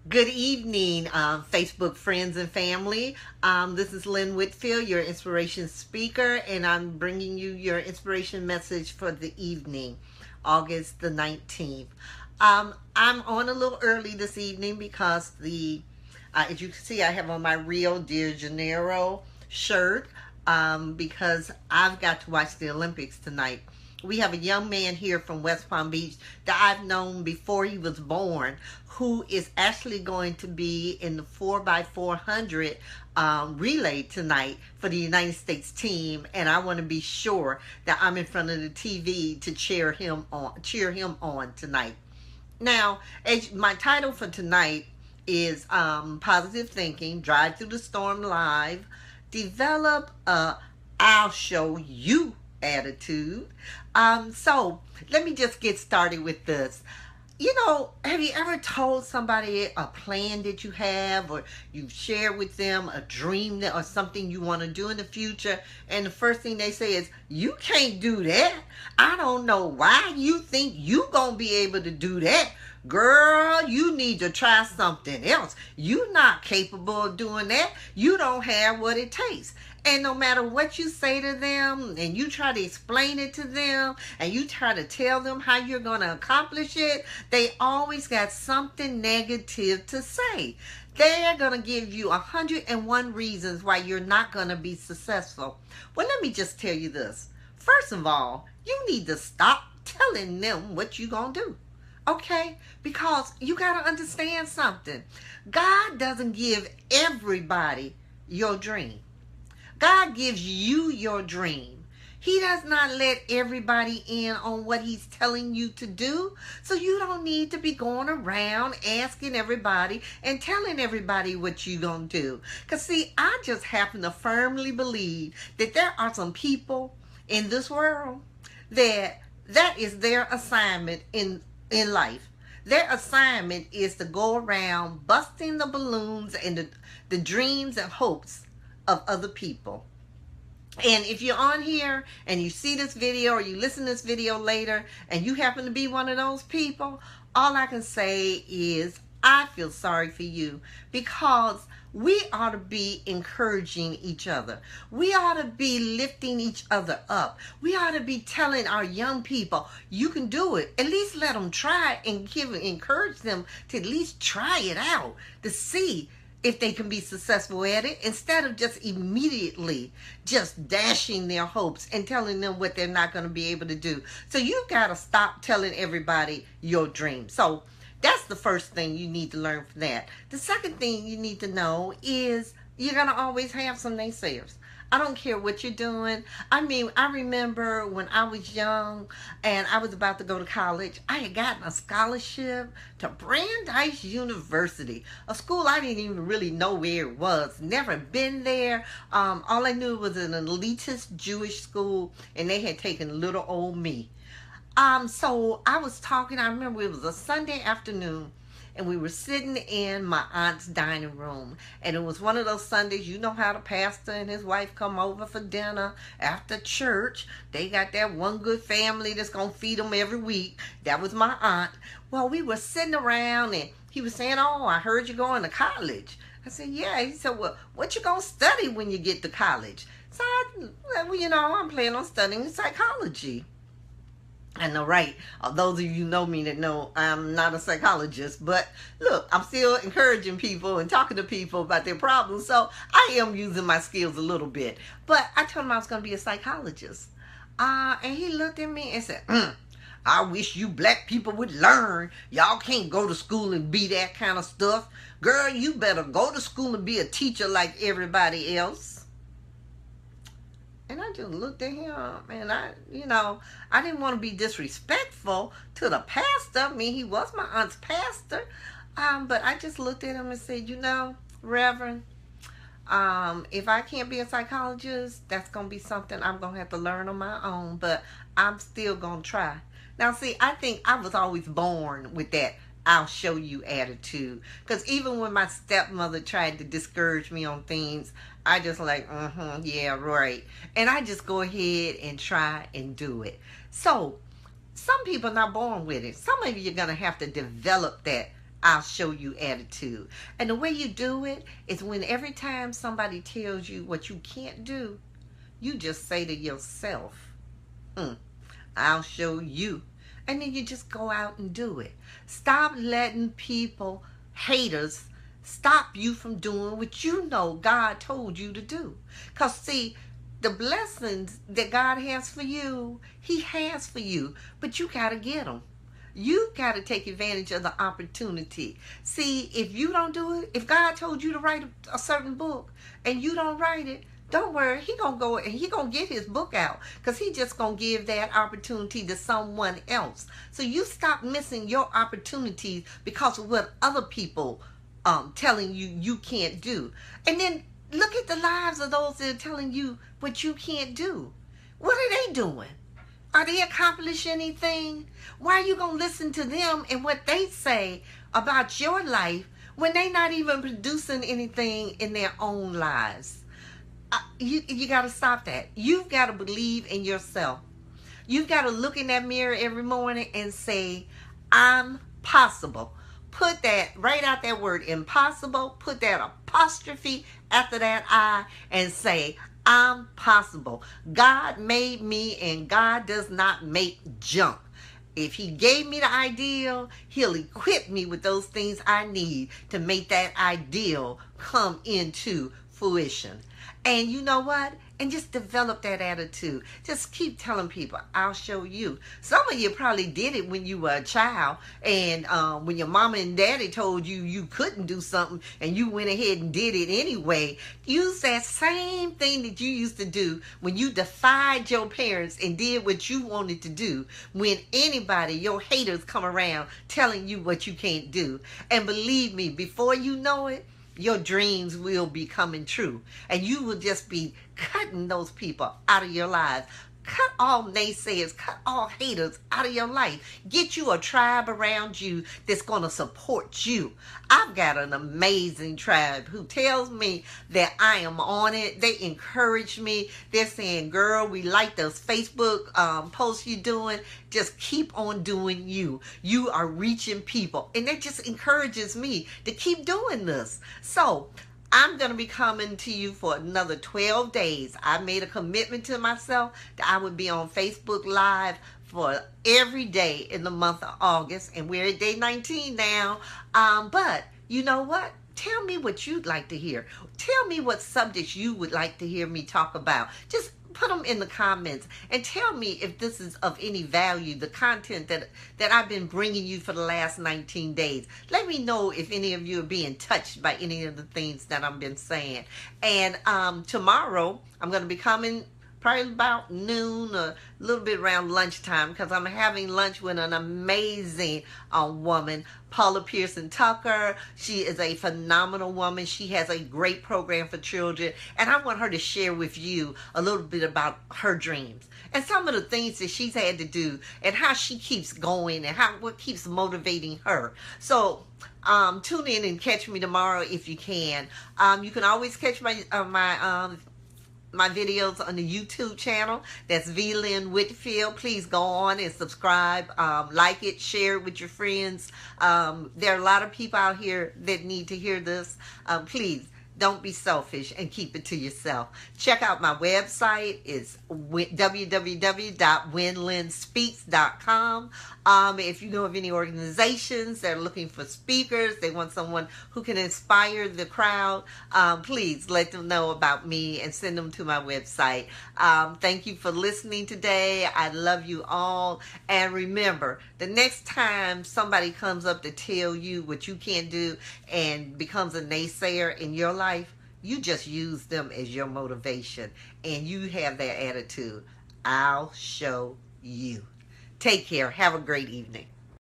Good evening, Facebook friends and family. This is Lynn Whitfield, your inspiration speaker, and I'm bringing you your inspiration message for the evening, August the 19th. I'm on a little early this evening because as you can see, I have on my Rio de Janeiro shirt because I've got to watch the Olympics tonight. We have a young man here from West Palm Beach that I've known before he was born, who is actually going to be in the 4x400 relay tonight for the United States team, and I want to be sure that I'm in front of the TV to cheer him on tonight. Now, my title for tonight is Positive Thinking, Drive Through the Storm Live, Develop a I'll Show You attitude. So let me just get started with this. Have you ever told somebody a plan that you have, or you've shared with them a dream or something you want to do in the future, and the first thing they say is, you can't do that. I don't know why you think you gonna be able to do that. Girl, you need to try something else. You're not capable of doing that. You don't have what it takes. And no matter what you say to them, and you try to explain it to them, and you try to tell them how you're going to accomplish it, they always got something negative to say. They're going to give you 101 reasons why you're not going to be successful. Well, let me just tell you this. First of all, you need to stop telling them what you're going to do. Okay? Because you got to understand something. God doesn't give everybody your dream. God gives you your dream. He does not let everybody in on what he's telling you to do. So you don't need to be going around asking everybody and telling everybody what you're going to do. Because see, I just happen to firmly believe that there are some people in this world that is their assignment in life. Their assignment is to go around busting the balloons and the dreams and hopes of other people. And if you're on here and you see this video or you listen to this video later and you happen to be one of those people, all I can say is I feel sorry for you, because we ought to be encouraging each other. We ought to be lifting each other up. We ought to be telling our young people, you can do it. At least let them try, and encourage them to at least try it out to see if they can be successful at it, instead of just immediately just dashing their hopes and telling them what they're not going to be able to do. So you've got to stop telling everybody your dream. So that's the first thing you need to learn from that. The second thing you need to know is you're going to always have some naysayers. I don't care what you're doing. I mean, I remember when I was young and I was about to go to college, I had gotten a scholarship to Brandeis University, a school I didn't even really know where it was. Never been there. All I knew was an elitist Jewish school, and they had taken little old me. So I was talking, I remember it was a Sunday afternoon, and we were sitting in my aunt's dining room. And it was one of those Sundays, you know how the pastor and his wife come over for dinner after church. They got that one good family that's going to feed them every week. That was my aunt. Well, we were sitting around, and he was saying, oh, I heard you're going to college. I said, yeah. He said, well, what you going to study when you get to college? So, I'm planning on studying psychology. I know, right? Those of you who know me that know I'm not a psychologist, but look, I'm still encouraging people and talking to people about their problems, so I am using my skills a little bit. But I told him I was going to be a psychologist. And he looked at me and said, I wish you black people would learn. Y'all can't go to school and be that kind of stuff. Girl, you better go to school and be a teacher like everybody else. And I just looked at him, and I didn't want to be disrespectful to the pastor. I mean, he was my aunt's pastor. But I just looked at him and said, Reverend, if I can't be a psychologist, that's going to be something I'm going to have to learn on my own. But I'm still going to try. Now, see, I think I was always born with that I'll show you attitude. Because even when my stepmother tried to discourage me on things, I just like, yeah, right. And I just go ahead and try and do it. So some people are not born with it. Some of you are going to have to develop that I'll show you attitude. And the way you do it is when every time somebody tells you what you can't do, you just say to yourself, I'll show you. And then you just go out and do it. Stop letting people, haters, stop you from doing what you know God told you to do. Because see, the blessings that God has for you, He has for you. But you got to get them. You got to take advantage of the opportunity. See, if you don't do it, if God told you to write a certain book and you don't write it, don't worry, He gonna go and He gonna get His book out, because He just gonna give that opportunity to someone else. So you stop missing your opportunities because of what other people telling you can't do. And then look at the lives of those that are telling you what you can't do. What are they doing? Are they accomplishing anything? Why are you going to listen to them and what they say about your life when they're not even producing anything in their own lives? You got to stop that. You've got to believe in yourself. You've got to look in that mirror every morning and say, I'm possible. Put that, write out that word impossible, put that apostrophe after that I, and say, I'm possible. God made me and God does not make junk. If He gave me the ideal, He'll equip me with those things I need to make that ideal come into fruition. And you know what? And just develop that attitude. Just keep telling people, I'll show you. Some of you probably did it when you were a child, and when your mama and daddy told you you couldn't do something and you went ahead and did it anyway. Use that same thing that you used to do when you defied your parents and did what you wanted to do, when anybody, your haters, come around telling you what you can't do. And believe me, before you know it, your dreams will be coming true. And you will just be cutting those people out of your lives. Cut all naysayers, cut all haters out of your life. Get you a tribe around you that's going to support you. I've got an amazing tribe who tells me that I am on it. They encourage me. They're saying, girl, we like those Facebook posts you're doing. Just keep on doing you. You are reaching people. And that just encourages me to keep doing this. So I'm going to be coming to you for another 12 days. I made a commitment to myself that I would be on Facebook Live for every day in the month of August. And we're at day 19 now. But you know what? Tell me what you'd like to hear. Tell me what subjects you would like to hear me talk about. Just put them in the comments and tell me if this is of any value, the content that I've been bringing you for the last 19 days. Let me know if any of you are being touched by any of the things that I've been saying. And tomorrow, I'm going to be coming probably about noon or a little bit around lunchtime, because I'm having lunch with an amazing woman, Paula Pearson Tucker. She is a phenomenal woman. She has a great program for children, and I want her to share with you a little bit about her dreams and some of the things that she's had to do and how she keeps going and what keeps motivating her. So tune in and catch me tomorrow if you can. You can always catch my videos on the YouTube channel. That's V. Lynn Whitfield. Please go on and subscribe, like it, share it with your friends. There are a lot of people out here that need to hear this. Please don't be selfish and keep it to yourself. Check out my website. It's www.whenlynnspeaks.com. If you know of any organizations that are looking for speakers, they want someone who can inspire the crowd, please let them know about me and send them to my website. Thank you for listening today. I love you all. And remember, the next time somebody comes up to tell you what you can't do and becomes a naysayer in your life, you just use them as your motivation and you have that attitude. I'll show you. Take care. Have a great evening.